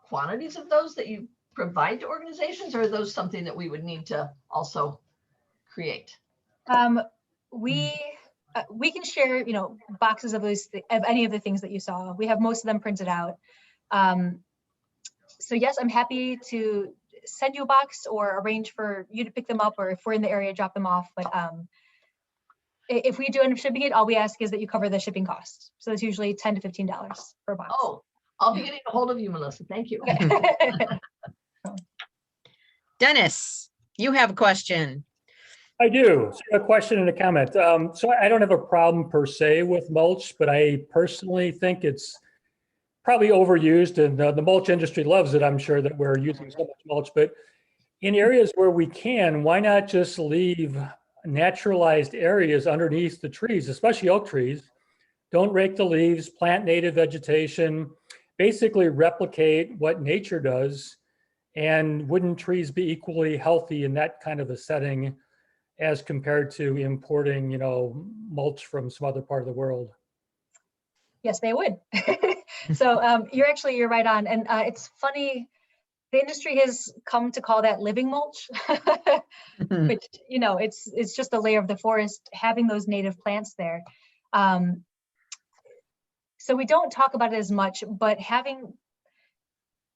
quantities of those that you provide to organizations, or are those something that we would need to also create? We can share, boxes of those, of any of the things that you saw. We have most of them printed out. So yes, I'm happy to send you a box or arrange for you to pick them up, or if we're in the area, drop them off. But if we do end up shipping it, all we ask is that you cover the shipping costs. So it's usually $10 to $15 per box. Oh, I'll be getting a hold of you, Melissa. Thank you. Dennis, you have a question. I do. So a question and a comment. So I don't have a problem per se with mulch, but I personally think it's probably overused, and the mulch industry loves it. I'm sure that we're using so much mulch, but in areas where we can, why not just leave naturalized areas underneath the trees, especially oak trees? Don't rake the leaves, plant native vegetation, basically replicate what nature does. And wouldn't trees be equally healthy in that kind of a setting as compared to importing, mulch from some other part of the world? Yes, they would. So you're right on. And it's funny, the industry has come to call that living mulch, which, it's just a layer of the forest having those native plants there. So we don't talk about it as much, but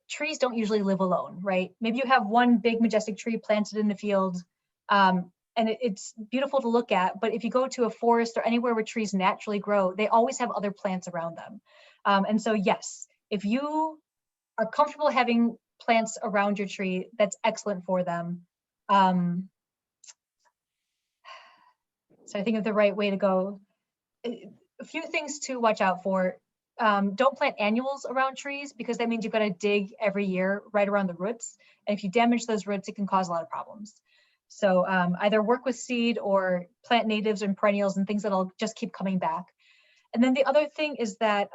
trees don't usually live alone, right? Maybe you have one big majestic tree planted in the field, and it's beautiful to look at, but if you go to a forest or anywhere where trees naturally grow, they always have other plants around them. And so yes, if you are comfortable having plants around your tree, that's excellent for them. So I think of the right way to go. A few things to watch out for. Don't plant annuals around trees because that means you've got to dig every year right around the roots. And if you damage those roots, it can cause a lot of problems. So either work with seed or plant natives and perennials and things that'll just keep coming back. And then the other thing is that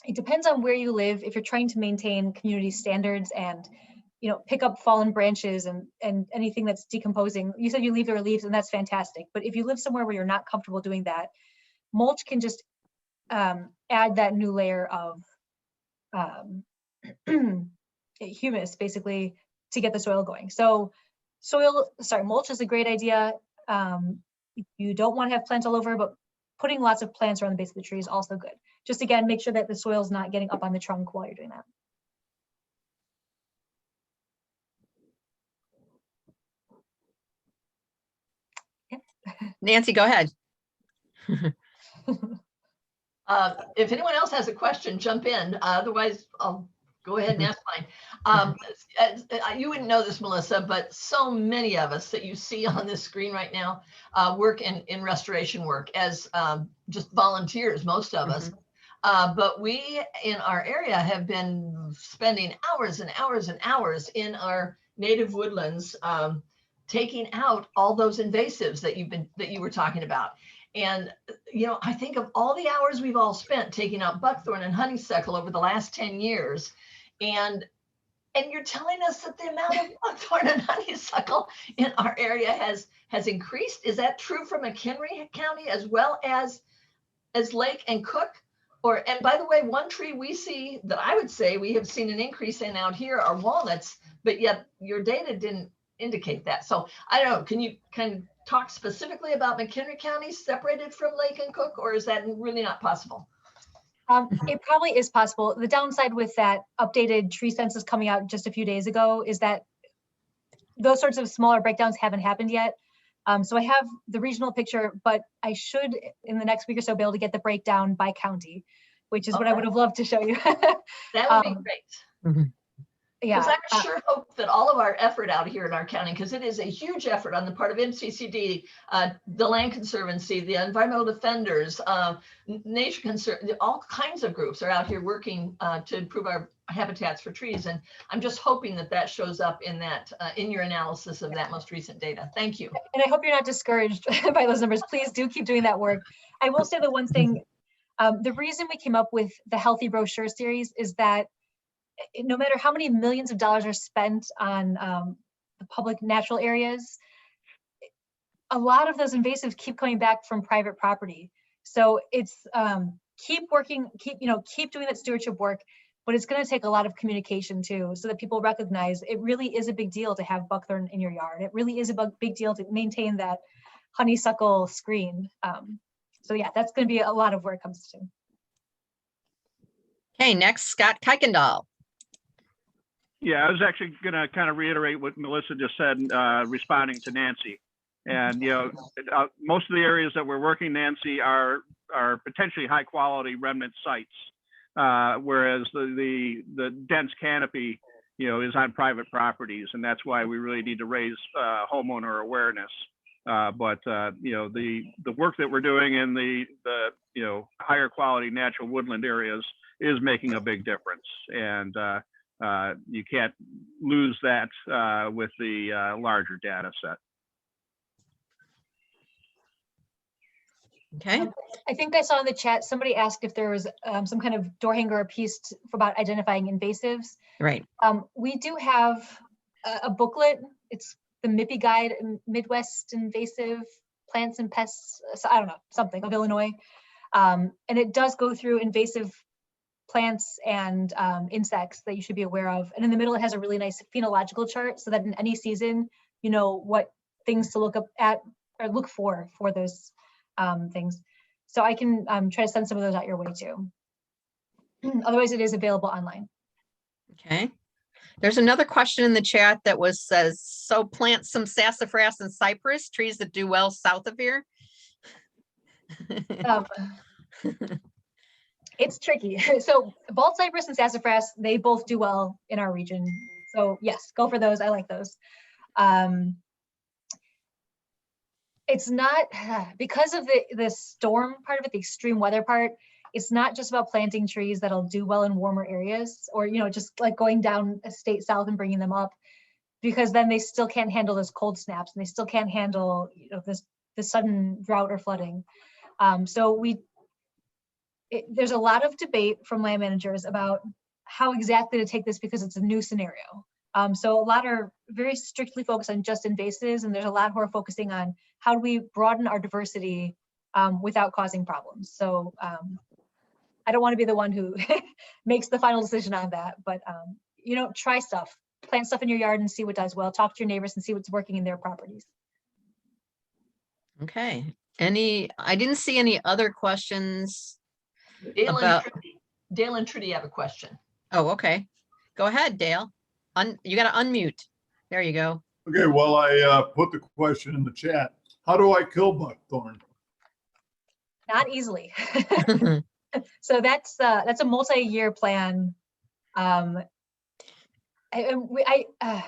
it depends on where you live. If you're trying to maintain community standards and pick up fallen branches and anything that's decomposing. You said you leave their leaves, and that's fantastic. But if you live somewhere where you're not comfortable doing that, mulch can just add that new layer of humus, basically, to get the soil going. So mulch is a great idea. You don't want to have plants all over, but putting lots of plants around the base of the tree is also good. Just again, make sure that the soil's not getting up on the trunk while you're doing that. Nancy, go ahead. If anyone else has a question, jump in. Otherwise, I'll go ahead and ask mine. You wouldn't know this, Melissa, but so many of us that you see on this screen right now work in restoration work as just volunteers, most of us. But we in our area have been spending hours and hours and hours in our native woodlands, taking out all those invasives that you were talking about. And, I think of all the hours we've all spent taking out buckthorn and honeysuckle over the last 10 years. And you're telling us that the amount of buckthorn and honeysuckle in our area has increased. Is that true for McHenry County as well as Lake and Cook? And by the way, one tree we see that I would say we have seen an increase in out here are walnuts, but yet your data didn't indicate that. So I don't know, can you kind of talk specifically about McHenry County separated from Lake and Cook, or is that really not possible? It probably is possible. The downside with that updated tree census coming out just a few days ago is that those sorts of smaller breakdowns haven't happened yet. So I have the regional picture, but I should in the next week or so be able to get the breakdown by county, which is what I would have loved to show you. That would be great. Yeah, because I sure hope that all of our effort out here in our county, because it is a huge effort on the part of MCCD, the Land Conservancy, the environmental defenders, nature conserve, all kinds of groups are out here working to improve our habitats for trees. And I'm just hoping that shows up in that in your analysis of that most recent data. Thank you. And I hope you're not discouraged by those numbers. Please do keep doing that work. I will say the one thing, the reason we came up with the Healthy Brochure series is that no matter how many millions of dollars are spent on the public natural areas, a lot of those invasives keep coming back from private property. So it's keep working, keep doing that stewardship work, but it's going to take a lot of communication too, so that people recognize it really is a big deal to have buckthorn in your yard. It really is a big deal to maintain that honeysuckle screen. So yeah, that's going to be a lot of where it comes to. Okay, next, Scott Kuykendall. Yeah, I was actually going to kind of reiterate what Melissa just said, responding to Nancy. And, most of the areas that we're working, Nancy, are potentially high quality remnant sites, whereas the dense canopy, is on private properties. And that's why we really need to raise homeowner awareness. But the work that we're doing in the higher quality natural woodland areas is making a big difference. And you can't lose that with the larger data set. Okay. I think I saw in the chat, somebody asked if there was some kind of door hanger or piece about identifying invasives. Right. We do have a booklet. It's the MIPI Guide, Midwest Invasive Plants and Pests, I don't know, something of Illinois. And it does go through invasive plants and insects that you should be aware of. And in the middle, it has a really nice phenological chart so that in any season, you know what things to look up at or look for those things. So I can try to send some of those out your way too. Otherwise, it is available online. Okay. There's another question in the chat that says, so plant some sassafras and cypress, trees that do well south of here. It's tricky. So bald cypress and sassafras, they both do well in our region. So yes, go for those. I like those. It's not, because of the storm part of it, the extreme weather part, it's not just about planting trees that'll do well in warmer areas, or, you know, just like going down a state south and bringing them up, because then they still can't handle those cold snaps, and they still can't handle, you know, this sudden drought or flooding. So there's a lot of debate from land managers about how exactly to take this, because it's a new scenario. So a lot are very strictly focused on just invasives, and there's a lot who are focusing on how do we broaden our diversity without causing problems. So I don't want to be the one who makes the final decision on that, but you know, try stuff, plant stuff in your yard and see what does well. Talk to your neighbors and see what's working in their properties. Okay. I didn't see any other questions. Dale About- and Trudy have a question. Oh, okay. Go ahead, Dale. You got to unmute. There you go. Okay, well, I put the question in the chat. How do I kill buckthorn? Not easily. So that's a multi-year plan.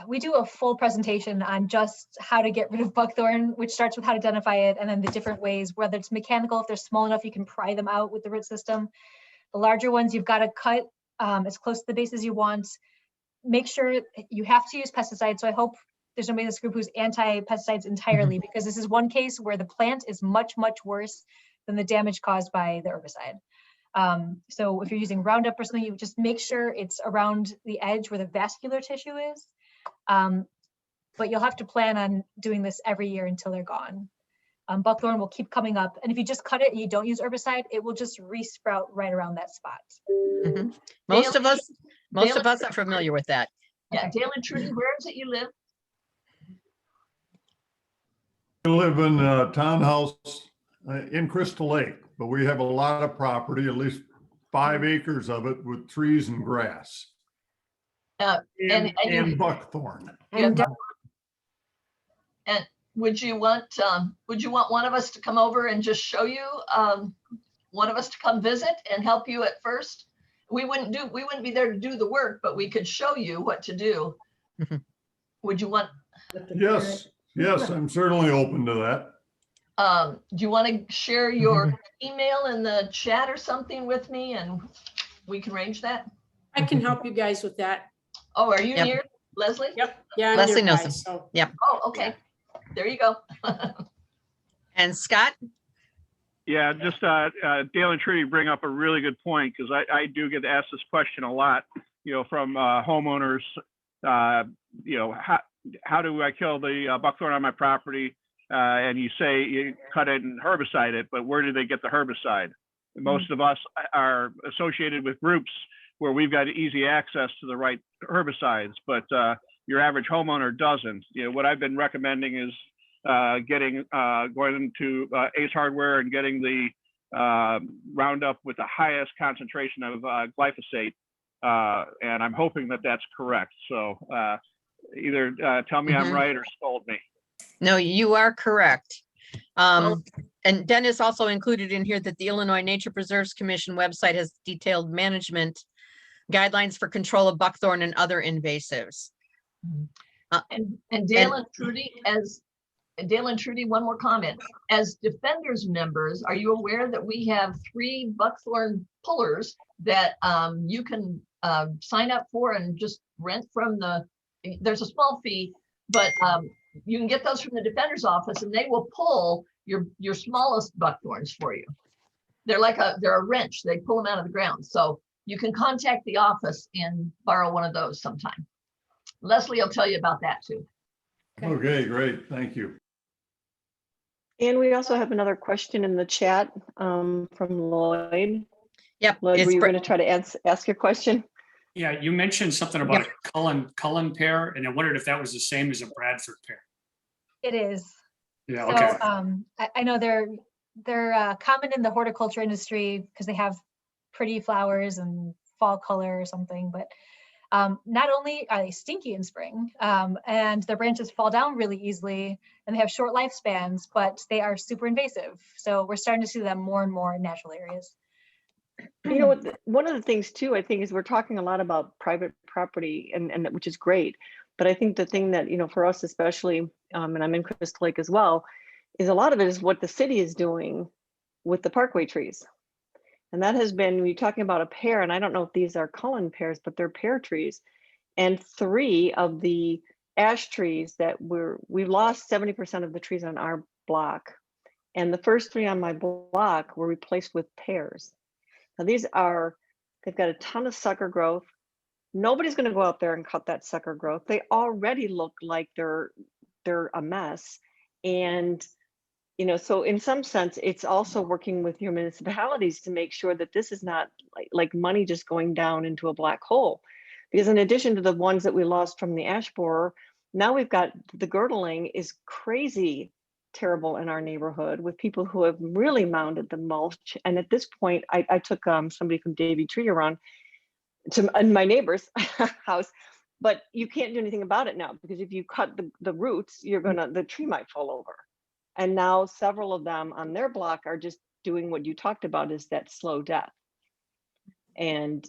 We do a full presentation on just how to get rid of buckthorn, which starts with how to identify it, and then the different ways, whether it's mechanical, if they're small enough, you can pry them out with the root system. The larger ones, you've got to cut as close to the base as you want. Make sure you have to use pesticides. So I hope there's nobody in this group who's anti-pesticides entirely, because this is one case where the plant is much, much worse than the damage caused by the herbicide. So if you're using Roundup or something, you just make sure it's around the edge where the vascular tissue is. But you'll have to plan on doing this every year until they're gone. Buckthorn will keep coming up, and if you just cut it and you don't use herbicide, it will just resprout right around that spot. Mhm. Most of us are familiar with that. Yeah, Dale and Trudy, where is it you live? I live in a townhouse in Crystal Lake, but we have a lot of property, at least 5 acres of it with trees and grass. And And buckthorn. And And would you want one of us to come over and just show you, one of us to come visit and help you at first? We wouldn't be there to do the work, but we could show you what to do. Mhm. Would you want, Yes, I'm certainly open to that. do you want to share your email in the chat or something with me, and we can arrange that? I can help you guys with that. Oh, are you Yep. near, Leslie? Yep. Yeah. I'm Leslie knows nearby, them. so Oh, okay. There you go. And Scott? Yeah, just Dale and Trudy bring up a really good point, because I do get asked this question a lot, you know, from homeowners. You know, how do I kill the buckthorn on my property? And you say you cut it and herbicide it, but where do they get the herbicide? Most of us are associated with groups where we've got easy access to the right herbicides, but your average homeowner doesn't. You know, what I've been recommending is going to Ace Hardware and getting the Roundup with the highest concentration of glyphosate, and I'm hoping that that's correct. So either tell me I'm right or scold me. No, you are correct. And Dennis also included in here that the Illinois Nature Preserves Commission website has detailed management guidelines for control of buckthorn and other invasives. And Dale and Trudy, one more comment. As Defenders members, are you aware that we have 3 buckthorn pullers that you can sign up for and just rent from there's a small fee, but you can get those from the Defender's office, and they will pull your smallest buckthorns for you. They're a wrench. They pull them out of the ground. So you can contact the office and borrow one of those sometime. Leslie will tell you about that too. Okay, great. Thank you. And we also have another question in the chat from Lloyd. Yep. Lloyd, it's were you Br- going to try to ask your question? Yeah, you mentioned something about a Cullen pear, and I wondered if that was the same as a Bradford pear. It is. Yeah, So okay. I know they're common in the horticulture industry because they have pretty flowers and fall color or something, but not only are they stinky in spring, and their branches fall down really easily, and they have short lifespans, but they are super invasive. So we're starting to see them more and more in natural areas. You know what? One of the things too, I think, is we're talking a lot about private property, and which is great. But I think the thing that, you know, for us especially, and I'm in Crystal Lake as well, is a lot of it is what the city is doing with the parkway trees. And that has been, you're talking about a pear, and I don't know if these are Cullen pears, but they're pear trees. And 3 of the ash trees that we lost 70% of the trees on our block. And the first 3 on my block were replaced with pears. Now they've got a ton of sucker growth. Nobody's gonna go out there and cut that sucker growth. They already look like they're a mess. And so in some sense, it's also working with your municipalities to make sure that this is not like money just going down into a black hole. Because in addition to the ones that we lost from the ash borer, now we've got the girdling is crazy terrible in our neighborhood with people who have really mounded the mulch. And at this point, I took somebody from Davy Tree around to my neighbor's house, but you can't do anything about it now, because if you cut the roots, the tree might fall over. And now several of them on their block are just doing what you talked about, is that slow death. And,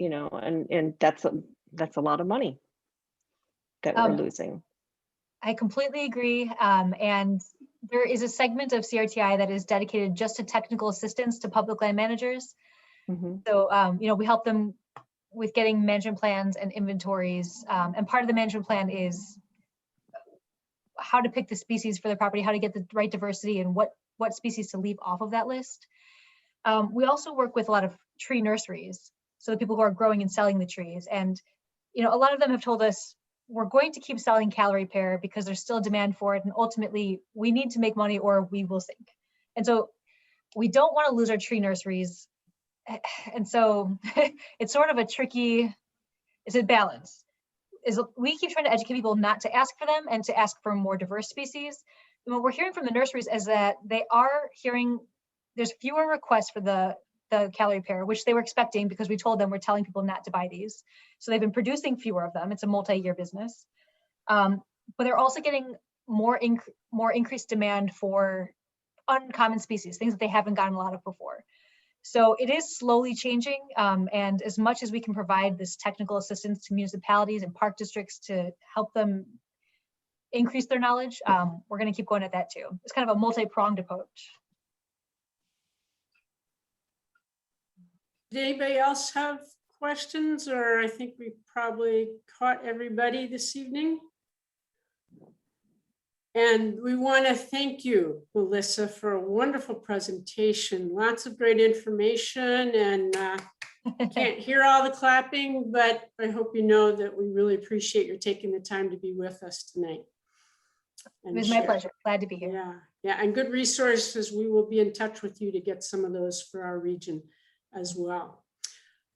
and that's a lot of money that we're losing. I completely agree. And there is a segment of CRTI that is dedicated just to technical assistance to public land managers. Mm-hmm. So, we help them with getting management plans and inventories. And part of the management plan is how to pick the species for the property, how to get the right diversity, and what species to leave off of that list. We also work with a lot of tree nurseries. So the people who are growing and selling the trees. And, a lot of them have told us, we're going to keep selling calorie pear because there's still demand for it. And ultimately we need to make money or we will sink. And so we don't want to lose our tree nurseries. And so it's sort of a tricky, it's a balance. We keep trying to educate people not to ask for them and to ask for more diverse species. And what we're hearing from the nurseries is that they are hearing there's fewer requests for the calorie pear, which they were expecting because we told them we're telling people not to buy these. So they've been producing fewer of them. It's a multi-year business. But they're also getting more increased demand for uncommon species, things that they haven't gotten a lot of before. So it is slowly changing. And as much as we can provide this technical assistance to municipalities and park districts to help them increase their knowledge, we're going to keep going at that too. It's kind of a multi-pronged approach. Did anybody else have questions, or I think we probably caught everybody this evening? And we want to thank you, Melissa, for a wonderful presentation. Lots of great information, and can't hear all the clapping, but I hope you know that we really appreciate your taking the time to be with us tonight. It was my pleasure. Glad to be here. Yeah, and good resources. We will be in touch with you to get some of those for our region as well.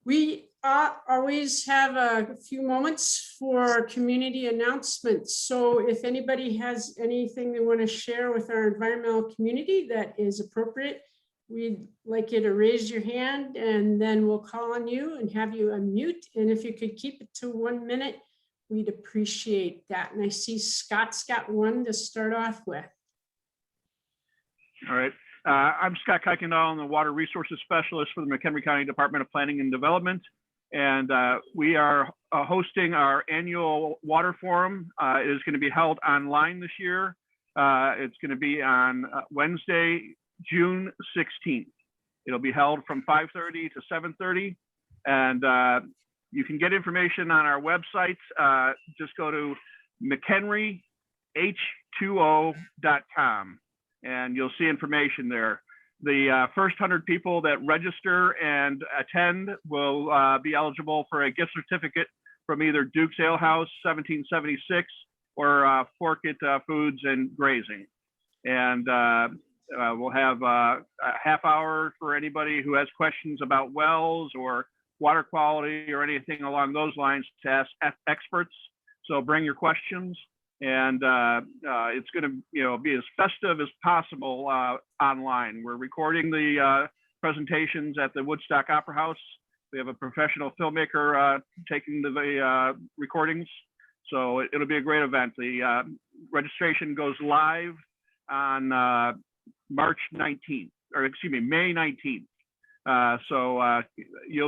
We always have a few moments for community announcements. So if anybody has anything they want to share with our environmental community that is appropriate, we'd like you to raise your hand, and then we'll call on you and have you unmute. And if you could keep it to 1 minute, we'd appreciate that. And I see Scott's got one to start off with. All right. I'm Scott Kuykendall. I'm the Water Resources Specialist for the McHenry County Department of Planning and Development. And we are hosting our annual water forum. It is going to be held online this year. It's going to be on Wednesday, June 16th. It'll be held from 5:30 to 7:30. And you can get information on our website. Just go to McHenryH2O.com. and you'll see information there. The first 100 people that register and attend will be eligible for a gift certificate from either Duke's Ale House 1776 or Forkett Foods and Grazing. And we'll have a half hour for anybody who has questions about wells or water quality or anything along those lines to ask experts. So bring your questions. And it's going to, be as festive as possible online. We're recording the presentations at the Woodstock Opera House. We have a professional filmmaker taking the recordings, so it'll be a great event. The registration goes live on May 19th. So you'll be